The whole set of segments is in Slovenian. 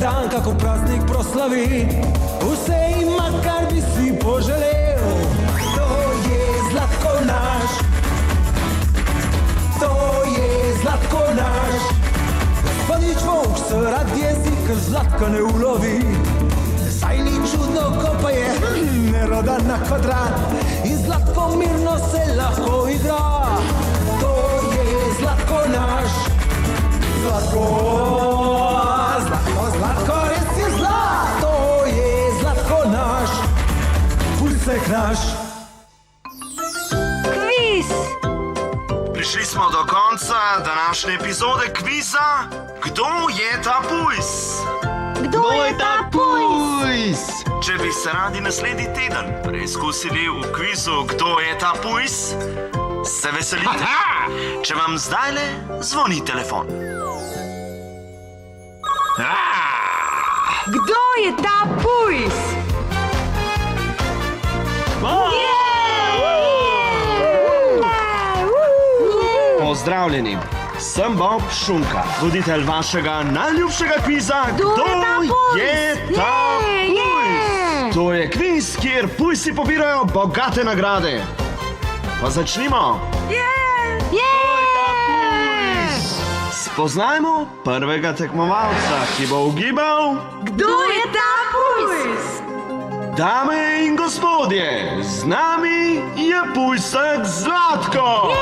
dan kako praznik proslavi, vse ima, kar bi si poželel. To je Zlatko naš, to je Zlatko naš. Gospodič Volk se rad jezi, ker Zlatka ne ulovi. Saj ni čudno, ko pa je nerodan na kvadrat in Zlatko mirno se lahko igra. To je Zlatko naš, Zlatko, Zlatko, Zlatko, res je zlato. To je Zlatko naš, pulsek naš. Kviz! Prišli smo do konca današnje epizode kviza. Kdo je ta pujs? Kdo je ta pujs? Če bi se radi naslednji teden preizkusili v kvizu Kdo je ta pujs, se veselite, če vam zdajle zvoni telefon. Kdo je ta pujs? Pozdravljeni, sem Bob Šunka, voditelj vašega najljubšega kviza Kdo je ta pujs? To je kviz, kjer pujsi pobirajo bogate nagrade. Pa začnimo. Spoznajmo prvega tekmovalca, ki bo ugibal. Kdo je ta pujs? Dame in gospodje, z nami je pujsek Zlatko.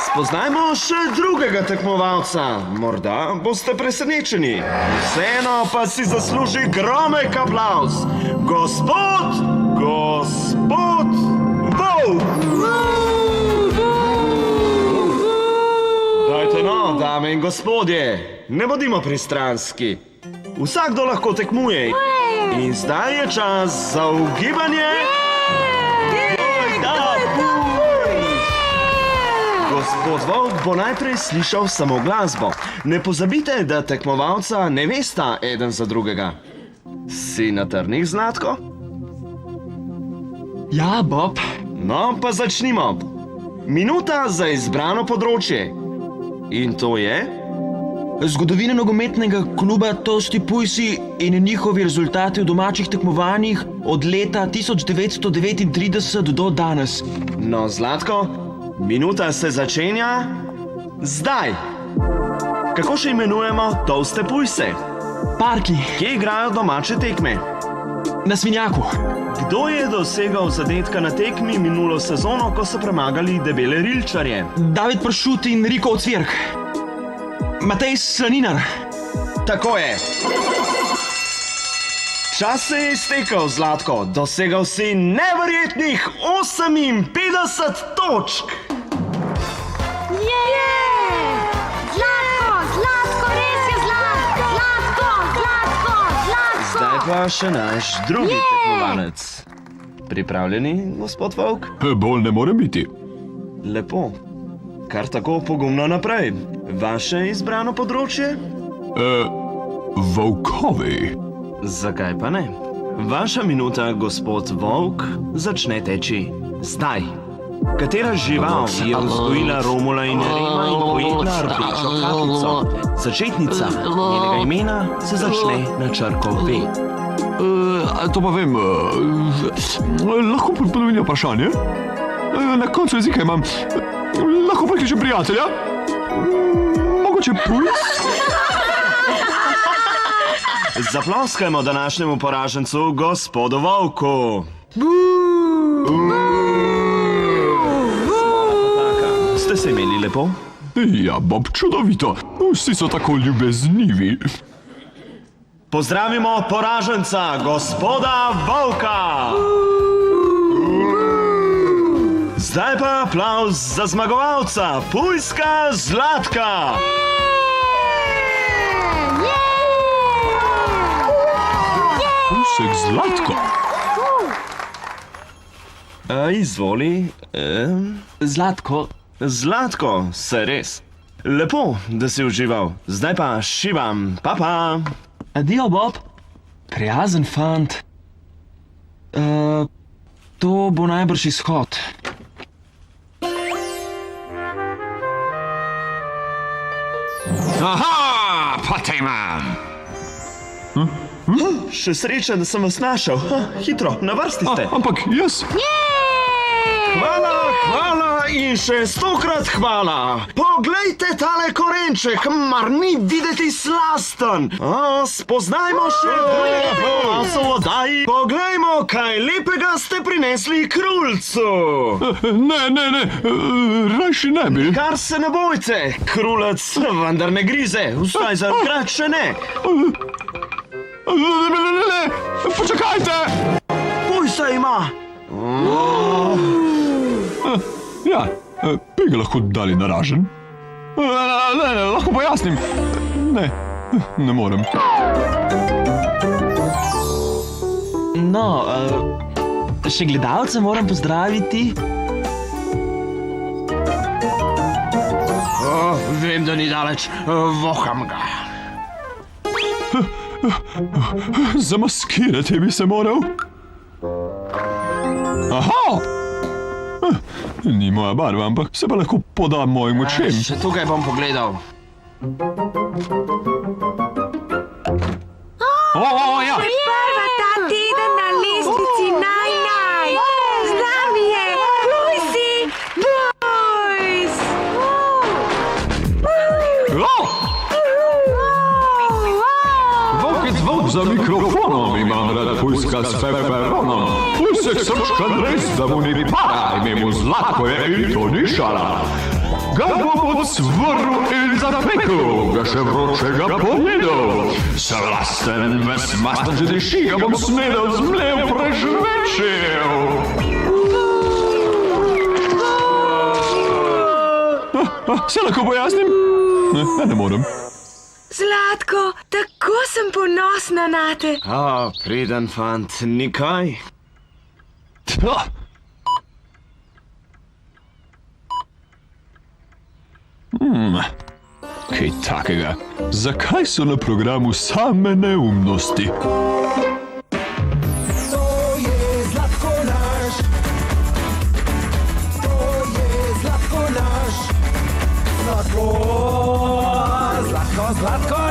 Spoznajmo še drugega tekmovalca. Morda boste presenečeni. Vseeno pa si zasluži gromek aplavz. Gospod Volk! Dajte no, dame in gospodje, ne bodimo pristranski. Vsakdo lahko tekmuje. In zdaj je čas za ugibanje. Gospod Volk bo najprej slišal samo glasbo. Ne pozabite, da tekmovalca ne vesta eden za drugega. Si na trnih, Zlatko? Ja, Bob. No, pa začnimo. Minuta za izbrano področje. In to je? Zgodovina nogometnega kluba Tosti Pujsi in njihovi rezultati v domačih tekmovanjih od leta 1939 do danes. No, Zlatko, minuta se začenja zdaj. Kako še imenujemo Toste Pujse? Parki. Kje igrajo domače tekme? Na Svinjaku. Kdo je dosegal zadetka na tekmi minulo sezono, ko so premagali debele Rilčarje? David Pršut in Riko Ocvirk. Matej Slaninar. Tako je. Čas se je iztekel, Zlatko. Dosegal si neverjetnih 58 točk. Zdaj pa še naš drugi tekmovalec. Pripravljeni, gospod Volk? Bolj ne more biti. Lepo. Kar tako pogumno naprej. Vaše izbrano področje? Volkovi. Zakaj pa ne? Vaša minuta, gospod Volk, začne teči zdaj. Katera žival je vzgojila Romula in Rema in pojedla rdečo kapico? Začetnica njenega imena se začne na črko V. To pa vem. Lahko ponovim vprašanje? Na koncu jezika imam. Lahko prekličem prijatelja? Mogoče pujs? Zaploskajmo današnjemu poražencu, gospodu Volku. Ste se imeli lepo? Ja, Bob, čudovito. Vsi so tako ljubeznivi. Pozdravimo poraženca, gospoda Volka. Zdaj pa aplavz za zmagovalca, pujska Zlatka. Pujsek Zlatko. Izvoli. Zlatko. Zlatko, se res. Lepo, da si užival. Zdaj pa šivam. Pa. Adijo, Bob. Prijazen fant. To bo najbrž izhod. Aha, pa te imam. Še sreča, da sem vas našel. Hitro, na vrsti ste. Ampak jaz... Hvala in še 100-krat hvala. Poglejte tale korenček, mar ni videti slasten. Spoznajmo še druge oddaji. Poglejmo, kaj lepega ste prinesli krulcu. Ne, rajši ne bi. Kar se ne bojte, krulec vendar ne grize, vsaj za krat še ne. Ne, počakajte! Pujsa ima. Ja, bi ga lahko dali naražen? Ne, lahko pojasnim. Ne morem. No, še gledalce moram pozdraviti. Vem, da ni daleč, voham ga. Zamaskirati bi se moral. Aha! Ni moja barva, ampak se pa lahko podam mojim očem. Še tukaj bom pogledal. Ja. Prva ta teden na lestvici naj. Z nami je Pujsi Boys. Zvok za mikrofonom imam rad pujska s peperonom. Pujsek srčkan res, da mu ni para, ime mu Zlatko je in to ni šala. Ga bom odsvrl in zapekel, ga še vročega pojedel. Slasten, ves masten že diši, ga bom smedel, zmlev, prežvečil. Se lahko pojasnim? Ne morem. Zlatko, tako sem ponosna nate. Priden fant, nikaj. Kaj takega? Zakaj so na programu same neumnosti? To je Zlatko naš. To je Zlatko naš. Zlatko, Zlatko, Zlatko.